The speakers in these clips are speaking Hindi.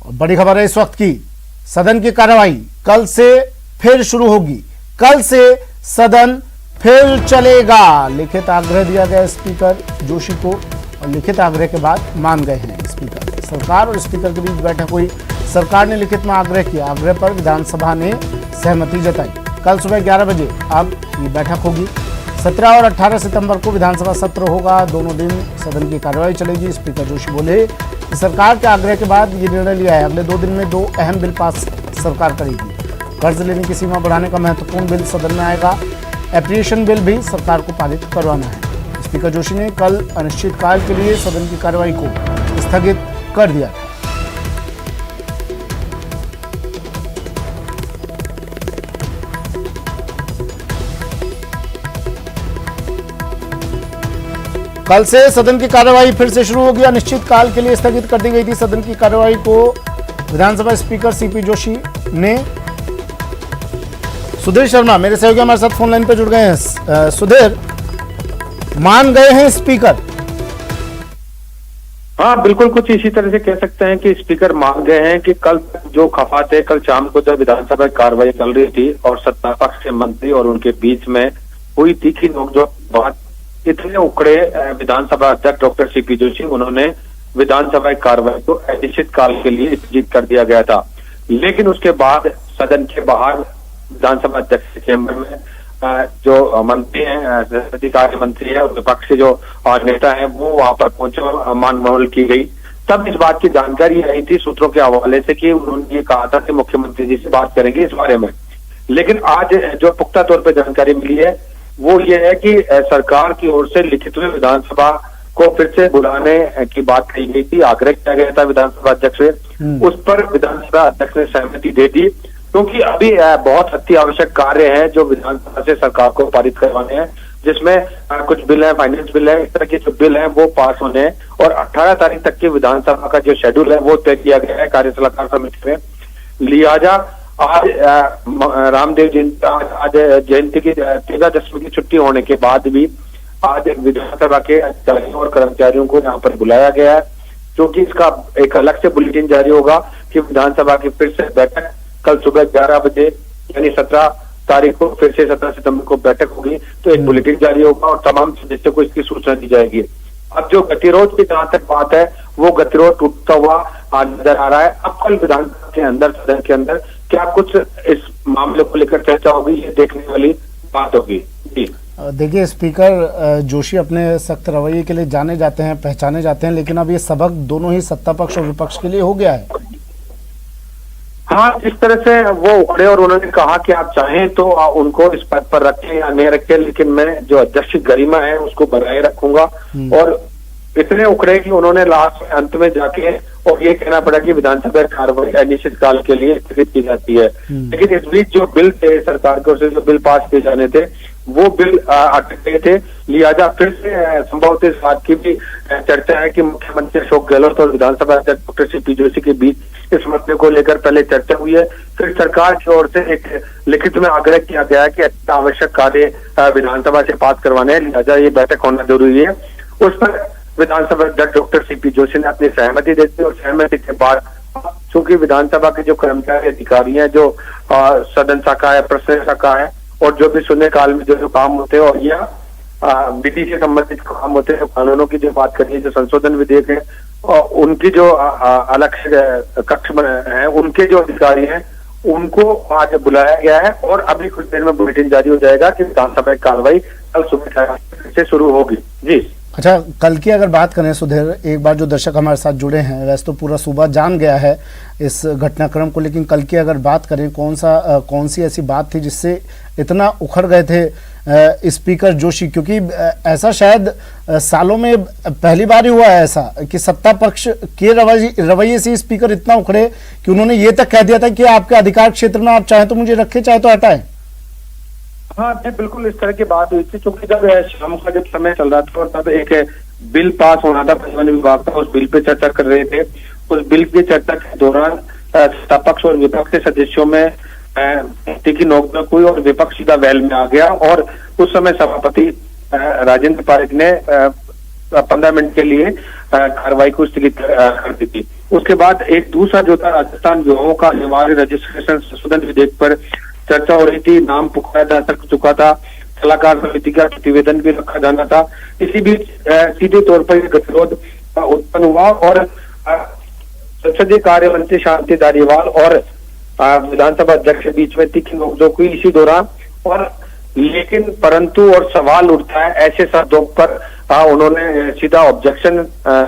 बड़ी खबर है इस वक्त की। सदन की कार्रवाई कल से फिर शुरू होगी। कल से सदन फिर चलेगा। लिखित आग्रह दिया गया स्पीकर जोशी को और लिखित आग्रह के बाद मान गए हैं स्पीकर। सरकार और स्पीकर के बीच बैठक हुई। सरकार ने लिखित में आग्रह किया। आग्रह पर विधानसभा ने सहमति जताई। कल सुबह 11 बजे अब ये बैठक होगी। 17 और 18 सितंबर को विधानसभा सत्र होगा। दोनों दिन सदन की कार्रवाई चलेगी। स्पीकर जोशी बोले कि सरकार के आग्रह के बाद ये निर्णय लिया है। अगले 2 दिन में 2 अहम बिल पास सरकार करेगी। कर्ज लेने की सीमा बढ़ाने का महत्वपूर्ण बिल सदन में आएगा। एप्रिएशन बिल भी सरकार को पारित करवाना है। स्पीकर जोशी ने कल अनिश्चितकाल के लिए सदन की कार्रवाई को स्थगित कर दिया था। कल से सदन की कार्रवाई फिर से शुरू होगी। अनिश्चितकाल के लिए स्थगित कर दी गई थी सदन की कार्रवाई को। विधानसभा स्पीकर सीपी जोशी ने। सुधीर शर्मा मेरे सहयोगी हमारे साथ फोन लाइन पर जुड़ गए हैं। सुधीर, मान गए हैं स्पीकर? हाँ, बिल्कुल कुछ इसी तरह से कह सकते हैं कि स्पीकर मान गए हैं कि कल जो खफा थे, कल शाम को जब विधानसभा कार्रवाई चल रही थी और सत्ता पक्ष के मंत्री और उनके बीच में हुई तीखी नोकझोंक बात, इतने उकड़े विधानसभा अध्यक्ष डॉक्टर सीपी जोशी, उन्होंने विधानसभा कार्रवाई को अनिश्चितकाल के लिए स्थगित कर दिया गया था। लेकिन उसके बाद सदन के बाहर विधानसभा अध्यक्ष के चैम्बर में जो मंत्री हैं, अधिकारी मंत्री है और विपक्ष के जो नेता हैं, वो वहां पर पहुंचे और मानमोहल की गई। तब इस बात की जानकारी आई थी सूत्रों के हवाले से कि उन्होंने ये कहा था कि मुख्यमंत्री जी से बात करेंगे इस बारे में। लेकिन आज जो पुख्ता तौर पर जानकारी मिली है वो ये है कि सरकार की ओर से लिखित में विधानसभा को फिर से बुलाने की बात कही गई थी। आग्रह किया गया था विधानसभा अध्यक्ष से। उस पर विधानसभा अध्यक्ष ने सहमति दे दी, क्योंकि अभी बहुत अति आवश्यक कार्य हैं जो विधानसभा से सरकार को पारित करवाने हैं, जिसमें कुछ बिल है, फाइनेंस बिल है, इस तरह के जो बिल हैं वो पास होने हैं। और 18 तारीख तक की विधानसभा का जो शेड्यूल है वो तय किया गया है कार्य सलाहकार समिति में। लिहाजा आज रामदेव जयंती, आज जयंती की 13 की छुट्टी होने के बाद भी आज विधानसभा के अधिकारियों और कर्मचारियों को यहाँ पर बुलाया गया है, क्योंकि इसका एक अलग से बुलेटिन जारी होगा कि विधानसभा की फिर से बैठक कल सुबह 11 बजे यानी 17 तारीख को फिर से 17 सितंबर को बैठक होगी। तो एक बुलेटिन जारी होगा और तमाम सदस्यों को इसकी सूचना दी जाएगी। अब जो गतिरोध की जहां तक बात है वो गतिरोध टूटता हुआ नजर आ रहा है। अब कल विधानसभा के अंदर, सदन के अंदर क्या कुछ इस मामले को लेकर चर्चा होगी, ये देखने वाली बात होगी। जी देखिए, स्पीकर जोशी अपने सख्त रवैये के लिए जाने जाते हैं, पहचाने जाते हैं, लेकिन अब ये सबक दोनों ही सत्ता पक्ष और विपक्ष के लिए हो गया है। हाँ, जिस तरह से वो उखड़े और उन्होंने कहा कि आप चाहें तो उनको इस पद पर रखें या नहीं रखें, लेकिन मैं जो अध्यक्ष की गरिमा है उसको बनाए रखूंगा। और इतने उखड़े कि उन्होंने लास्ट अंत में जाके और ये कहना पड़ा कि विधानसभा कार्रवाई अनिश्चितकाल के लिए स्थगित की जाती है। लेकिन इस बीच जो बिल थे, सरकार की ओर से जो बिल पास किए जाने थे, वो बिल अटक गए थे। लिहाजा फिर से संभवतः इस बात की भी चर्चा है कि मुख्यमंत्री अशोक गहलोत और विधानसभा अध्यक्ष डॉक्टर सीपी जोशी के बीच इस मसले को लेकर पहले चर्चा हुई है, फिर सरकार की ओर से एक लिखित में आग्रह किया गया है कि आवश्यक कार्य विधानसभा से पास करवाने हैं, लिहाजा ये बैठक होना जरूरी है। उस पर विधानसभा अध्यक्ष डॉक्टर सीपी जोशी ने अपनी सहमति दे दी और सहमति के बाद चूंकि विधानसभा के जो कर्मचारी अधिकारी हैं, जो सदन शाखा है, प्रश्न शाखा है और जो भी शून्य काल में जो काम होते हैं और या विधि से संबंधित काम होते हैं, कानूनों की जो बात करिए, जो संशोधन विधेयक है और उनकी जो अलग कक्ष है, उनके जो अधिकारी हैं उनको आज बुलाया गया है। और अभी कुछ देर में बुलेटिन जारी हो जाएगा कि विधानसभा कार्रवाई कल सुबह से शुरू होगी। जी अच्छा, कल की अगर बात करें सुधीर, एक बार जो दर्शक हमारे साथ जुड़े हैं, वैसे तो पूरा सूबा जान गया है इस घटनाक्रम को, लेकिन कल की अगर बात करें, कौन सी ऐसी बात थी जिससे इतना उखड़ गए थे स्पीकर जोशी? क्योंकि ऐसा शायद सालों में पहली बार ही हुआ है ऐसा कि सत्ता पक्ष के रवैये से स्पीकर इतना उखड़े कि उन्होंने ये तक कह दिया था कि आपके अधिकार क्षेत्र में आप चाहे तो मुझे रखें, चाहे तो हटाएं। हाँ, बिल्कुल इस तरह की बात हुई थी, क्योंकि जब शाम का जब समय चल रहा था और तब एक बिल पास होना था, परिवहन विभाग का, उस बिल पे चर्चा कर रहे थे। उस बिल की चर्चा के दौरान सत्ता पक्ष और विपक्ष के सदस्यों में तीखी नोकझोंक हुई और विपक्ष सीधा वेल में आ गया। और उस समय सभापति राजेंद्र पारिक ने 15 मिनट के लिए कार्रवाई को स्थगित कर दी थी। उसके बाद एक दूसरा जो था राजस्थान युवाओं का अनिवार्य रजिस्ट्रेशन संशोधन विधेयक पर चर्चा हो रही थी, नाम पुकारा जा चुका था, सलाहकार समिति का प्रतिवेदन भी रखा जाना था। इसी बीच सीधे तौर पर यह गतिरोध उत्पन्न हुआ और संसदीय कार्य मंत्री शांति धारीवाल और विधानसभा अध्यक्ष के बीच में तीखी नोकझोंक हुई इसी दौरान। और लेकिन परंतु और सवाल उठता है ऐसे शब्दों पर उन्होंने सीधा ऑब्जेक्शन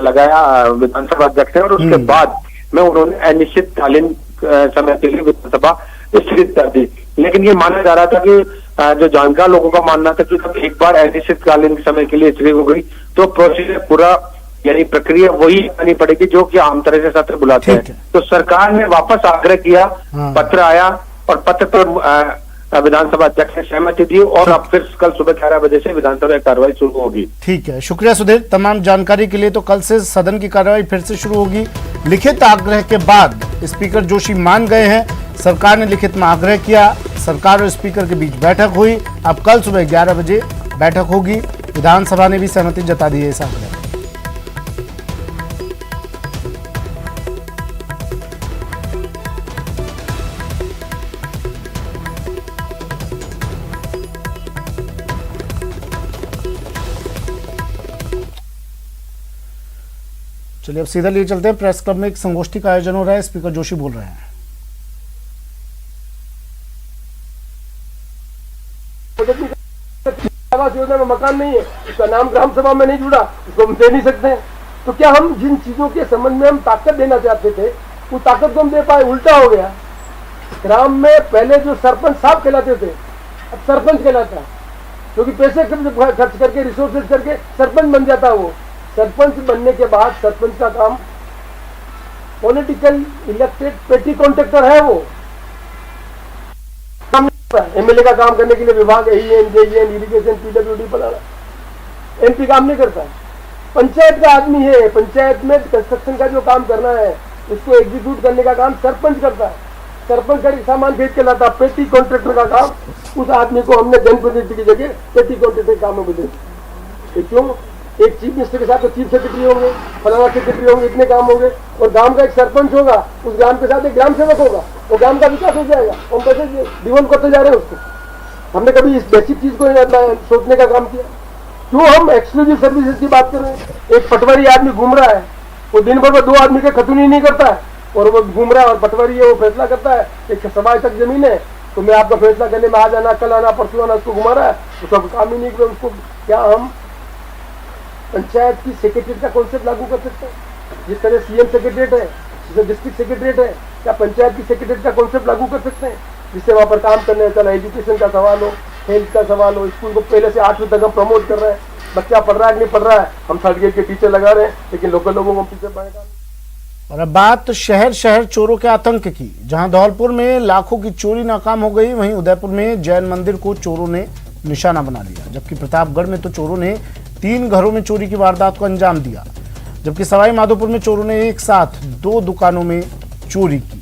लगाया विधानसभा अध्यक्ष ने, और उसके बाद में उन्होंने अनिश्चितकालीन समय के लिए विधानसभा स्थगित कर दी। लेकिन ये माना जा रहा था कि जो जानकार लोगों का मानना था कि जब एक बार अनिश्चितकालीन समय के लिए स्थगित हो गई तो प्रोसीजर पूरा यानी प्रक्रिया वही करनी पड़ेगी जो कि आम तरह से सत्र बुलाते हैं। तो सरकार ने वापस आग्रह किया, पत्र आया और पत्र पर विधानसभा अध्यक्ष ने सहमति दी और अब फिर कल सुबह 11 बजे से विधानसभा कार्रवाई शुरू होगी। ठीक है, शुक्रिया सुधीर तमाम जानकारी के लिए। तो कल से सदन की कार्रवाई फिर से शुरू होगी। लिखित आग्रह के बाद स्पीकर जोशी मान गए हैं, सरकार ने लिखित में आग्रह किया, सरकार और स्पीकर के बीच बैठक हुई। अब कल सुबह 11 बजे बैठक होगी। विधानसभा ने भी सहमति जता दी है इस आग्रह। चलिए अब सीधा लिए चलते हैं। प्रेस क्लब में एक संगोष्ठी का आयोजन हो रहा है, स्पीकर जोशी बोल रहे हैं। आवास योजना में मकान नहीं है, उसका नाम ग्राम सभा में नहीं जुड़ा, उसको हम दे नहीं सकते हैं। तो क्या हम जिन चीजों के संबंध में हम ताकत देना चाहते थे वो ताकत को हम दे पाए? उल्टा हो गया। ग्राम में पहले जो सरपंच साहब कहलाते थे अब सरपंच कहलाता है, क्योंकि पैसे खर्च करके रिसोर्सेज करके सरपंच बन जाता है। वो सरपंच बनने के बाद सरपंच का काम पॉलिटिकल इलेक्टेड पेटी कॉन्ट्रैक्टर है। वो एमएलए का काम करने के लिए विभाग इरिगेशन पीडब्ल्यूडी बनाना, एमपी काम नहीं करता। पंचायत का आदमी है, पंचायत में कंस्ट्रक्शन का जो काम करना है उसको एग्जीक्यूट करने का काम सरपंच करता है। सरपंच का सामान खरीद के लाता, पेटी कॉन्ट्रैक्टर का काम उस आदमी को हमने जनप्रतिनिधि की जगह पेटी कॉन्ट्रैक्टर काम में बदल दिया। क्यों? एक चीफ मिनिस्टर के साथ तो चीफ सेक्रेटरी होंगे, फलाना सेक्रेटरी होंगे, इतने काम होंगे, और गांव का एक सरपंच होगा, उस गांव के साथ एक ग्राम सेवक होगा, वो गांव का विकास हो जाएगा। हम पैसे डिवोल्व करते जा रहे हैं उसको। हमने कभी इस बेसिक चीज को सोचने का काम किया? क्यों हम एक्सक्लूसिव सर्विसेज की बात कर रहे हैं? एक पटवारी आदमी घूम रहा है, वो दिन भर में 2 आदमी के खतुनी नहीं करता है, और वो घूम रहा है और पटवारी है वो फैसला करता है एक समाज तक जमीन है तो मैं आपका फैसला करने में आज आना, कल आना, परसों आना, उसको घुमा रहा है, उसका काम ही नहीं किया। उसको क्या हम पंचायत की सेक्रेटरीट का कॉन्सेप्ट लागू कर सकते हैं? जिस तरह सीएम सेक्रेटरीट है, जिस डिस्ट्रिक्ट सेक्रेटरीट है, क्या पंचायत की सेक्रेटरीट का कॉन्सेप्ट लागू कर सकते हैं जिससे वहां पर काम करने चला? एजुकेशन का सवाल हो, हेल्थ का सवाल हो, स्कूल को पहले से 8वीं तक हम प्रमोट कर रहे हैं, बच्चा पढ़ रहा है कि नहीं पढ़ रहा है, हम सर्टिफिकेट के टीचर लगा रहे हैं, लेकिन लोकल लोगों को पीछे बढ़ेगा। और अब बात शहर शहर चोरों के आतंक की। जहां धौलपुर में लाखों की चोरी नाकाम हो गई, वहीं उदयपुर में जैन मंदिर को चोरों ने निशाना बना लिया। जबकि प्रतापगढ़ में तो चोरों ने 3 घरों में चोरी की वारदात को अंजाम दिया। जबकि सवाई माधोपुर में चोरों ने एक साथ 2 दुकानों में चोरी की।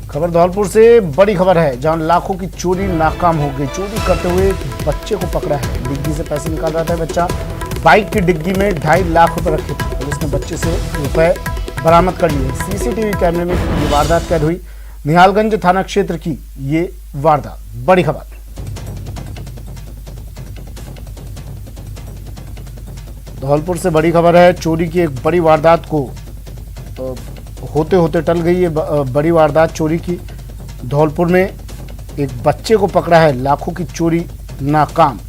खबर धौलपुर से बड़ी खबर है, जहां लाखों की चोरी नाकाम हो गई। चोरी करते हुए एक बच्चे को पकड़ा है। डिग्गी से पैसे निकाल रहा था बच्चा। बाइक की डिग्गी में 2.5 लाख रुपए रखे थे। पुलिस ने बच्चे से रुपए बरामद कर लिए। सीसीटीवी कैमरे में ये वारदात कैद हुई। निहालगंज थाना क्षेत्र की ये वारदात। बड़ी खबर। धौलपुर से बड़ी खबर है, चोरी की एक बड़ी वारदात को होते होते टल गई है। बड़ी वारदात चोरी की। धौलपुर में एक बच्चे को पकड़ा है, लाखों की चोरी नाकाम।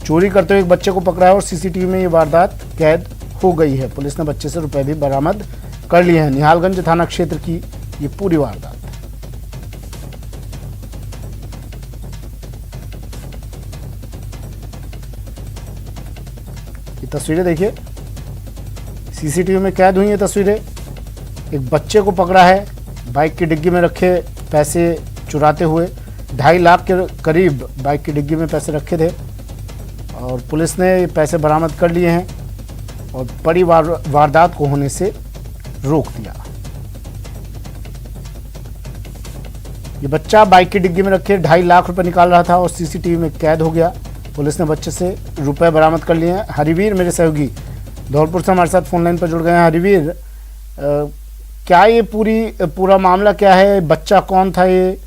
चोरी करते हुए एक बच्चे को पकड़ा है और सीसीटीवी में ये वारदात कैद हो गई है। पुलिस ने बच्चे से रुपए भी बरामद कर लिए हैं। निहालगंज थाना क्षेत्र की ये पूरी वारदात। ये तस्वीरें देखिए, सीसीटीवी में कैद हुई हैं तस्वीरें। एक बच्चे को पकड़ा है, बाइक की डिग्गी में रखे पैसे चुराते हुए। 2.5 लाख के करीब बाइक की डिग्गी में पैसे रखे थे और पुलिस ने ये पैसे बरामद कर लिए हैं और बड़ी वारदात को होने से रोक दिया। ये बच्चा बाइक की डिग्गी में रखे 2.5 लाख रुपए निकाल रहा था और सीसीटीवी में कैद हो गया। पुलिस ने बच्चे से रुपए बरामद कर लिए हैं। हरिवीर मेरे सहयोगी धौलपुर से हमारे साथ फोन लाइन पर जुड़ गए हैं। हरिवीर, क्या ये पूरा मामला क्या है? बच्चा कौन था ये?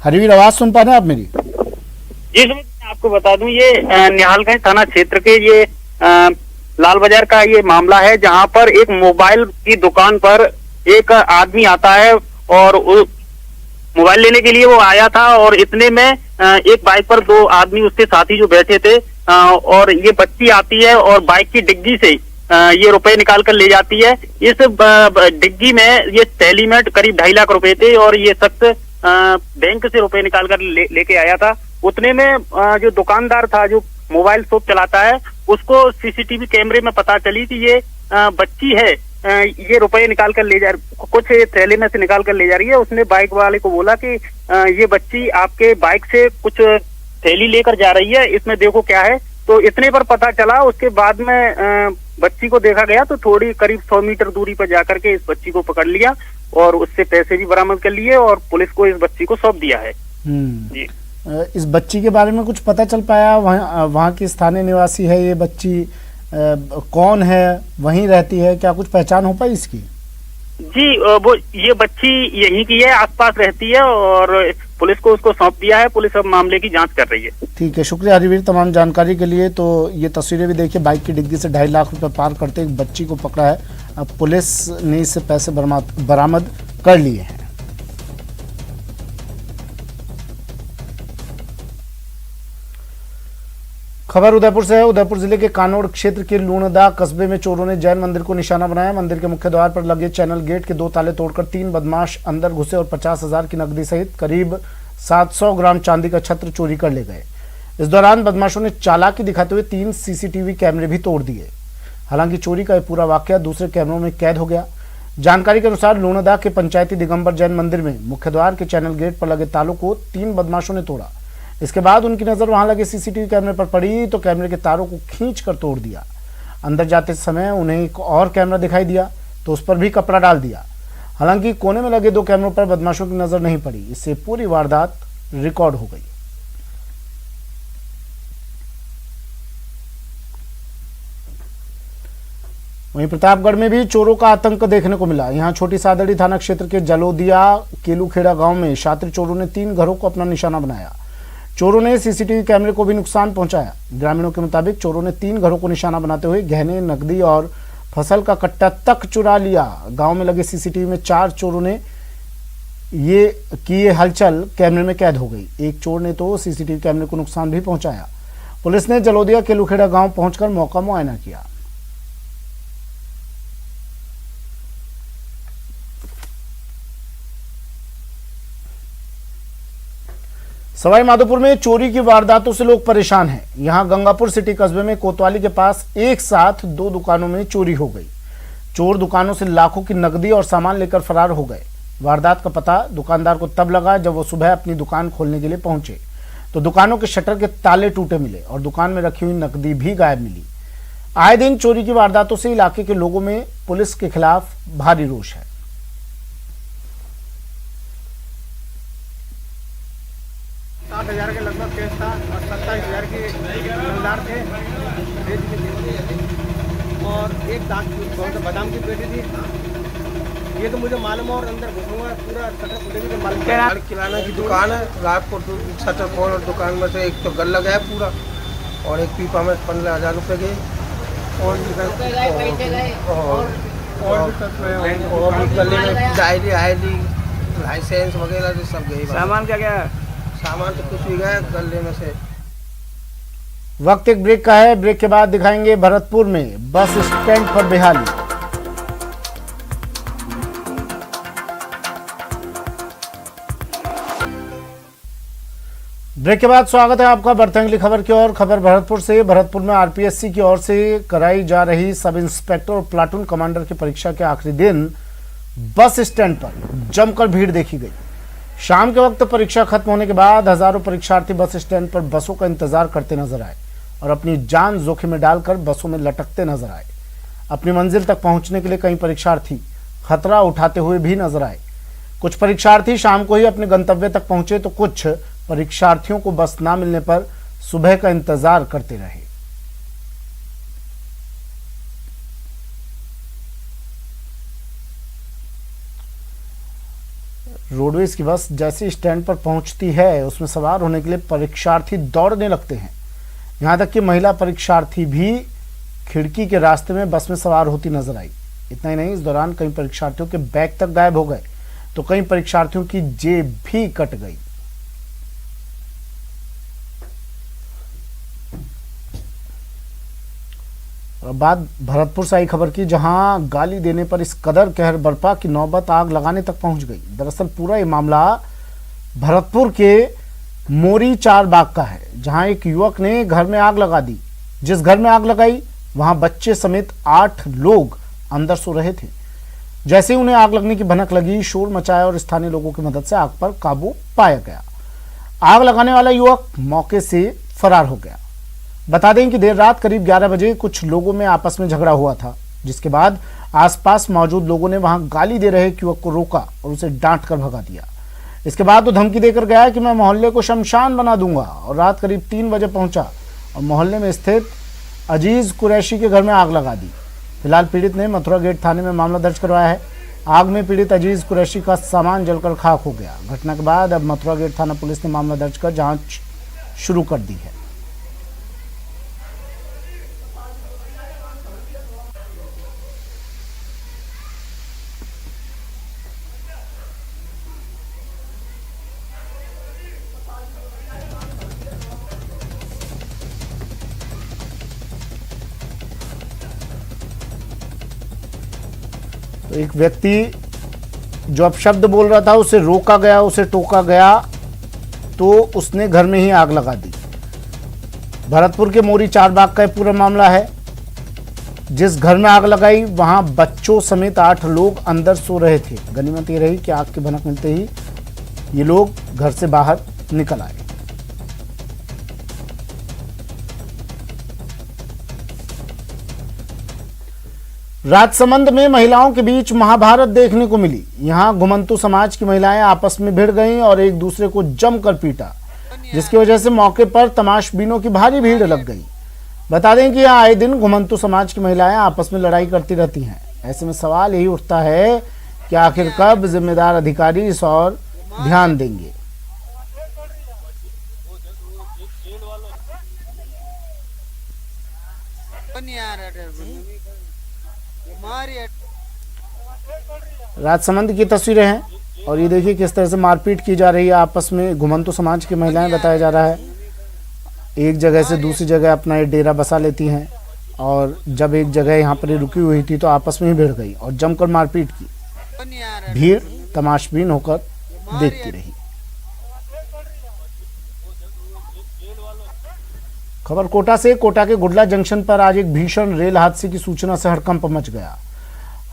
हरिवीर, आवाज सुन पा रहे हैं आप मेरी? जी सुमित, मैं आपको बता दूं, ये निहालगंज थाना क्षेत्र के ये लाल बाजार का ये मामला है, जहां पर एक मोबाइल की दुकान पर एक आदमी आता है और मोबाइल लेने के लिए वो आया था, और इतने में एक बाइक पर दो आदमी उसके साथी जो बैठे थे, और ये बच्ची आती है और बाइक की डिग्गी से ये रुपए निकाल कर ले जाती है। इस डिग्गी में ये थैली में करीब 2.5 लाख रुपए थे, और ये शख्स बैंक से रुपए निकाल कर लेके आया था। उतने में जो दुकानदार था, जो मोबाइल शॉप चलाता है, उसको सीसीटीवी कैमरे में पता चली कि ये बच्ची है, ये रुपए निकाल कर ले जा, कुछ थैले में से निकाल कर ले जा रही है। उसने बाइक वाले को बोला कि ये बच्ची आपके बाइक से कुछ थैली लेकर जा रही है, इसमें देखो क्या है। तो इतने पर पता चला। उसके बाद में बच्ची को देखा गया तो थोड़ी करीब 100 मीटर दूरी पर जाकर के इस बच्ची को पकड़ लिया और उससे पैसे भी बरामद कर लिए, और पुलिस को इस बच्ची को सौंप दिया है। जी, इस बच्ची के बारे में कुछ पता चल पाया? वहाँ की स्थानीय निवासी है ये बच्ची? कौन है? वहीं रहती है? क्या कुछ पहचान हो पाई इसकी? जी, वो ये बच्ची यहीं की है, आसपास रहती है, और पुलिस को उसको सौंप दिया है। पुलिस अब मामले की जांच कर रही है। ठीक है, शुक्रिया हरिवीर तमाम जानकारी के लिए। तो ये तस्वीरें भी देखिए, बाइक की डिग्गी से 2.5 लाख रुपए पार करते एक बच्ची को पकड़ा है। अब पुलिस ने इससे पैसे बरामद कर लिए हैं। खबर उदयपुर से है। उदयपुर जिले के कानोड़ क्षेत्र के लूणदा कस्बे में चोरों ने जैन मंदिर को निशाना बनाया। मंदिर के मुख्य द्वार पर लगे चैनल गेट के 2 ताले तोड़कर 3 बदमाश अंदर घुसे और 50,000 की नकदी सहित करीब 700 ग्राम चांदी का छत्र चोरी कर ले गए। इस दौरान बदमाशों ने चालाकी दिखाते हुए 3 सीसीटीवी कैमरे भी तोड़ दिए। हालांकि चोरी का यह पूरा वाकया दूसरे कैमरों में कैद हो गया। जानकारी के अनुसार लूणदा के पंचायती दिगंबर जैन मंदिर में मुख्य द्वार के चैनल गेट पर लगे तालों को 3 बदमाशों ने तोड़ा। इसके बाद उनकी नजर वहां लगे सीसीटीवी कैमरे पर पड़ी तो कैमरे के तारों को खींचकर तोड़ दिया। अंदर जाते समय उन्हें एक और कैमरा दिखाई दिया तो उस पर भी कपड़ा डाल दिया। हालांकि कोने में लगे 2 कैमरों पर बदमाशों की नजर नहीं पड़ी। इससे पूरी वारदात रिकॉर्ड हो गई। वहीं प्रतापगढ़ में भी चोरों का आतंक देखने को मिला। यहां छोटी सादड़ी थाना क्षेत्र के जलोदिया केलूखेड़ा गांव में शातिर चोरों ने 3 घरों को अपना निशाना बनाया। चोरों ने सीसीटीवी कैमरे को भी नुकसान पहुंचाया। ग्रामीणों के मुताबिक चोरों ने 3 घरों को निशाना बनाते हुए गहने, नकदी और फसल का कट्टा तक चुरा लिया। गांव में लगे सीसीटीवी में 4 चोरों ने ये हलचल कैमरे में कैद हो गई। एक चोर ने तो सीसीटीवी कैमरे को नुकसान भी पहुंचाया। पुलिस ने जलोदिया केलूखेड़ा गांव पहुंचकर मौका मुआयना किया। सवाई माधोपुर में चोरी की वारदातों से लोग परेशान हैं। यहां गंगापुर सिटी कस्बे में कोतवाली के पास एक साथ 2 दुकानों में चोरी हो गई। चोर दुकानों से लाखों की नकदी और सामान लेकर फरार हो गए। वारदात का पता दुकानदार को तब लगा जब वो सुबह अपनी दुकान खोलने के लिए पहुंचे तो दुकानों के शटर के ताले टूटे मिले और दुकान में रखी हुई नकदी भी गायब मिली। आए दिन चोरी की वारदातों से इलाके के लोगों में पुलिस के खिलाफ भारी रोष है। 60,000 के लगभग केस था और 27,000 के दुकानदार थे और एक बादाम की पेटी थी। ये तो मुझे मालूम, और अंदर घुसूंगा पूरा शटर खुलेगी तो मालूम। किराना की दुकान है, रात को शटर खोल और दुकान में से एक तो गल गया पूरा और एक पीपा में 15,000 रुपये गए और भी गले में डायरी लाइसेंस वगैरह सब गए। सामान क्या क्या? सामान तो कुछ भी गया गले में से। वक्त एक ब्रेक का है। ब्रेक के बाद दिखाएंगे भरतपुर में बस स्टैंड पर बेहाली। ब्रेक के बाद स्वागत है आपका बढ़ते अगली खबर की ओर। खबर भरतपुर से। भरतपुर में आरपीएससी की ओर से कराई जा रही सब इंस्पेक्टर और प्लाटून कमांडर की परीक्षा के आखिरी दिन बस स्टैंड पर जमकर भीड़ देखी गई। शाम के वक्त परीक्षा खत्म होने के बाद हजारों परीक्षार्थी बस स्टैंड पर बसों का इंतजार करते नजर आए और अपनी जान जोखिम में डालकर बसों में लटकते नजर आए। अपनी मंजिल तक पहुंचने के लिए कई परीक्षार्थी खतरा उठाते हुए भी नजर आए। कुछ परीक्षार्थी शाम को ही अपने गंतव्य तक पहुंचे तो कुछ परीक्षार्थियों को बस ना मिलने पर सुबह का इंतजार करते रहे। रोडवेज की बस जैसे स्टैंड पर पहुंचती है उसमें सवार होने के लिए परीक्षार्थी दौड़ने लगते हैं। यहां तक कि महिला परीक्षार्थी भी खिड़की के रास्ते में बस में सवार होती नजर आई। इतना ही नहीं, इस दौरान कई परीक्षार्थियों के बैग तक गायब हो गए तो कई परीक्षार्थियों की जेब भी कट गई। और बात भरतपुर से आई खबर की, जहां गाली देने पर इस कदर कहर बरपा कि नौबत आग लगाने तक पहुंच गई। दरअसल पूरा ये मामला भरतपुर के मोरी चार बाग का है, जहां एक युवक ने घर में आग लगा दी। जिस घर में आग लगाई वहां बच्चे समेत 8 लोग अंदर सो रहे थे। जैसे ही उन्हें आग लगने की भनक लगी, शोर मचाया और स्थानीय लोगों की मदद से आग पर काबू पाया गया। आग लगाने वाला युवक मौके से फरार हो गया। बता दें कि देर रात करीब 11 बजे कुछ लोगों में आपस में झगड़ा हुआ था, जिसके बाद आसपास मौजूद लोगों ने वहां गाली दे रहे युवक को रोका और उसे डांट कर भगा दिया। इसके बाद वो धमकी देकर गया कि मैं मोहल्ले को शमशान बना दूंगा और रात करीब 3 बजे पहुंचा और मोहल्ले में स्थित अजीज कुरैशी के घर में आग लगा दी। फिलहाल पीड़ित ने मथुरा गेट थाने में मामला दर्ज करवाया है। आग में पीड़ित अजीज कुरैशी का सामान जलकर खाक हो गया। घटना के बाद अब मथुरा गेट थाना पुलिस ने मामला दर्ज कर जांच शुरू कर दी है। तो एक व्यक्ति जो अपशब्द बोल रहा था उसे रोका गया, उसे टोका गया तो उसने घर में ही आग लगा दी। भरतपुर के मोरी चार बाग का पूरा मामला है। जिस घर में आग लगाई वहां बच्चों समेत 8 लोग अंदर सो रहे थे। गनीमत ये रही कि आग की भनक मिलते ही ये लोग घर से बाहर निकल आए। राजसमंद में महिलाओं के बीच महाभारत देखने को मिली। यहां घुमंतु समाज की महिलाएं आपस में भिड़ गईं और एक दूसरे को जमकर पीटा, जिसकी वजह से मौके पर तमाशबीनों की भारी भीड़ लग गई। बता दें कि यहां आए दिन घुमंतु समाज की महिलाएं आपस में लड़ाई करती रहती हैं। ऐसे में सवाल यही उठता है कि आखिर कब जिम्मेदार अधिकारी इस और ध्यान देंगे। राजसमंद की तस्वीरें हैं और ये देखिए किस तरह से मारपीट की जा रही है आपस में। घुमंतु समाज की महिलाएं बताया जा रहा है एक जगह से दूसरी जगह अपना ये डेरा बसा लेती हैं और जब एक जगह यहाँ पर रुकी हुई थी तो आपस में ही भिड़ गई और जमकर मारपीट की। भीड़ तमाशबीन होकर देखती रही। खबर कोटा से। कोटा के गुडला जंक्शन पर आज एक भीषण रेल हादसे की सूचना से हड़कंप मच गया।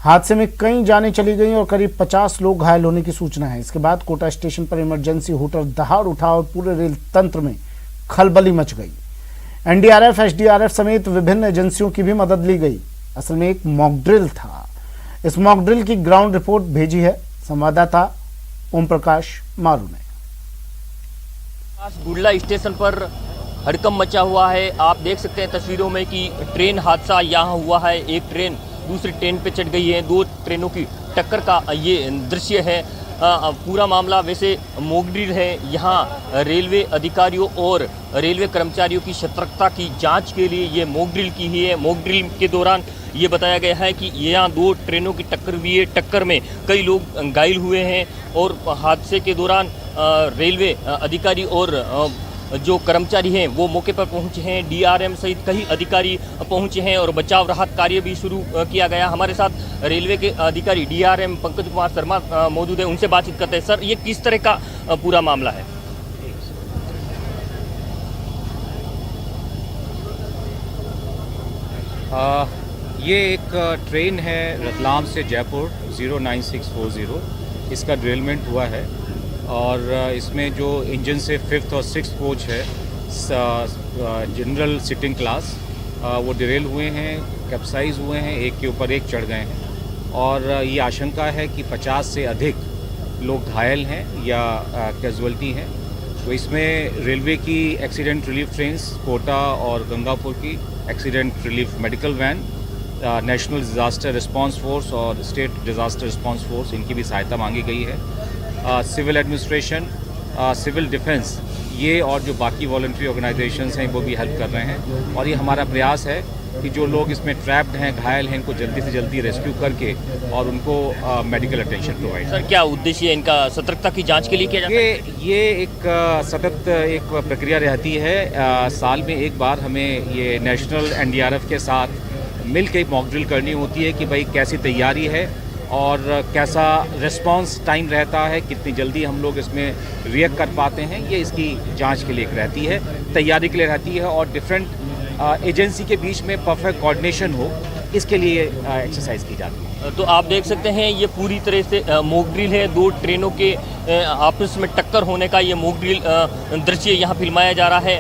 हादसे में कई जानें चली गईं और करीब 50 लोग घायल होने की सूचना है। इसके बाद कोटा स्टेशन पर इमरजेंसी हूटर दहाड़ उठा और पूरे रेल तंत्र में खलबली मच गई। एनडीआरएफ, एसडीआरएफ समेत विभिन्न एजेंसियों की भी मदद ली गई। असल में एक मॉक ड्रिल था। इस मॉक ड्रिल की ग्राउंड रिपोर्ट भेजी है संवाददाता ओम प्रकाश मारू ने। गुडला स्टेशन पर हड़कंप मचा हुआ है। आप देख सकते हैं तस्वीरों में कि ट्रेन हादसा यहाँ हुआ है। एक ट्रेन दूसरी ट्रेन पे चढ़ गई है। 2 ट्रेनों की टक्कर का ये दृश्य है। पूरा मामला वैसे मॉक ड्रिल है। यहाँ रेलवे अधिकारियों और रेलवे कर्मचारियों की सतर्कता की जांच के लिए ये मॉक ड्रिल की ही है। मॉक ड्रिल के दौरान ये बताया गया है कि यहाँ 2 ट्रेनों की टक्कर हुई है। टक्कर में कई लोग घायल हुए हैं और हादसे के दौरान रेलवे अधिकारी और जो कर्मचारी हैं वो मौके पर पहुंचे हैं। डीआरएम सहित कई अधिकारी पहुंचे हैं और बचाव राहत कार्य भी शुरू किया गया। हमारे साथ रेलवे के अधिकारी डीआरएम पंकज कुमार शर्मा मौजूद है, उनसे बातचीत करते हैं। सर, ये किस तरह का पूरा मामला है? ये एक ट्रेन है रतलाम से जयपुर 09640। इसका ड्रिलमेंट हुआ है और इसमें जो इंजन से 5th और 6th कोच है जनरल सिटिंग क्लास वो डिरेल हुए हैं। कैप्साइज हुए हैं, एक के ऊपर एक चढ़ गए हैं और ये आशंका है कि 50 से अधिक लोग घायल हैं या कैजुअल्टी हैं। तो इसमें रेलवे की एक्सीडेंट रिलीफ ट्रेन्स कोटा और गंगापुर की accident relief medical van, national disaster response force और स्टेट डिज़ास्टर रिस्पांस फोर्स, इनकी भी सहायता मांगी गई है। सिविल एडमिनिस्ट्रेशन, सिविल डिफेंस, ये और जो बाकी वॉलंटरी ऑर्गेनाइजेशंस हैं वो भी हेल्प कर रहे हैं और ये हमारा प्रयास है कि जो लोग इसमें ट्रैप्ड हैं, घायल हैं, इनको जल्दी से जल्दी रेस्क्यू करके और उनको मेडिकल अटेंशन प्रोवाइड। सर क्या उद्देश्य है इनका सतर्कता की जांच के लिए किया जाता है? ये एक सतत एक प्रक्रिया रहती है। साल में एक बार हमें ये नेशनल NDRF के साथ मिल के मॉक ड्रिल करनी होती है कि भाई कैसी तैयारी है और कैसा रिस्पांस टाइम रहता है, कितनी जल्दी हम लोग इसमें रिएक्ट कर पाते हैं। ये इसकी जांच के लिए रहती है, तैयारी के लिए रहती है और डिफरेंट एजेंसी के बीच में परफेक्ट कोऑर्डिनेशन हो, इसके लिए एक्सरसाइज की जाती है। तो आप देख सकते हैं ये पूरी तरह से मॉक ड्रिल है। दो ट्रेनों के आपस में टक्कर होने का ये मॉक ड्रिल दृश्य यहाँ फिल्माया जा रहा है।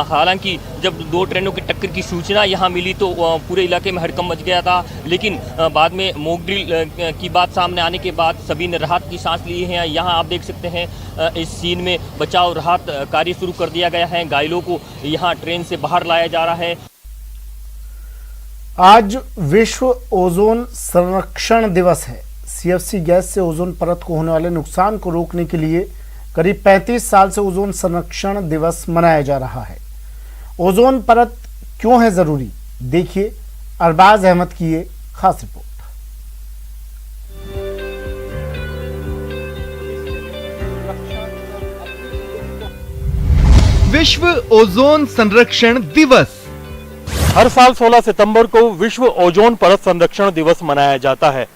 हालांकि जब दो ट्रेनों की टक्कर की सूचना यहाँ मिली तो पूरे इलाके में हड़कंप मच गया था, लेकिन बाद में मॉक ड्रिल की बात सामने आने के बाद सभी ने राहत की सांस ली है। यहाँ आप देख सकते हैं इस सीन में बचाव राहत कार्य शुरू कर दिया गया है। घायलों को यहाँ ट्रेन से बाहर लाया जा रहा है। आज विश्व ओजोन संरक्षण दिवस है। CFC गैस से ओजोन परत को होने वाले नुकसान को रोकने के लिए करीब 35 साल से ओजोन संरक्षण दिवस मनाया जा रहा है। ओजोन परत क्यों है जरूरी, देखिए अरबाज अहमद की ये खास रिपोर्ट। विश्व ओजोन संरक्षण दिवस हर साल 16 सितंबर को विश्व ओजोन परत संरक्षण दिवस मनाया जाता है,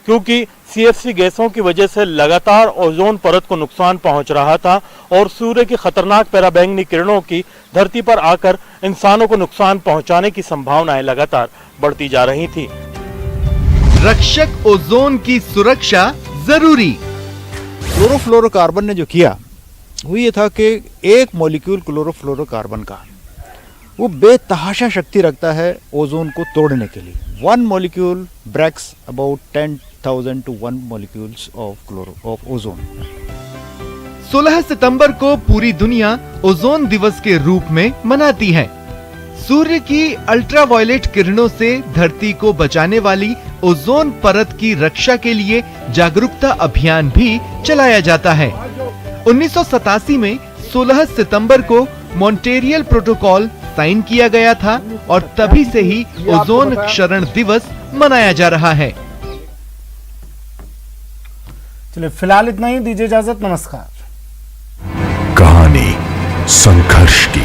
क्योंकि CFC गैसों की वजह से लगातार ओजोन परत को नुकसान पहुंच रहा था और सूर्य की खतरनाक पराबैंगनी किरणों की धरती पर आकर इंसानों को नुकसान पहुंचाने की संभावनाएं लगातार बढ़ती जा रही थी। रक्षक ओजोन की सुरक्षा जरूरी। क्लोरोफ्लोरोकार्बन ने जो किया वो ये था कि एक मॉलिक्यूल क्लोरोफ्लोरोकार्बन का वो बेतहाशा शक्ति रखता है ओजोन को तोड़ने के लिए। One molecule breaks about 10,000 to 1 molecules of ozone. 16 सितंबर को पूरी दुनिया ओजोन दिवस के रूप में मनाती है। सूर्य की अल्ट्रावायलेट किरणों से धरती को बचाने वाली ओजोन परत की रक्षा के लिए जागरूकता अभियान भी चलाया जाता है। 1987 में 16 सितंबर को मॉन्ट्रियल प्रोटोकॉल साइन किया गया था और तभी से ही ओजोन क्षरण दिवस मनाया जा रहा है। चलिए फिलहाल इतना ही, दीजिए इजाजत, नमस्कार। कहानी संघर्ष की,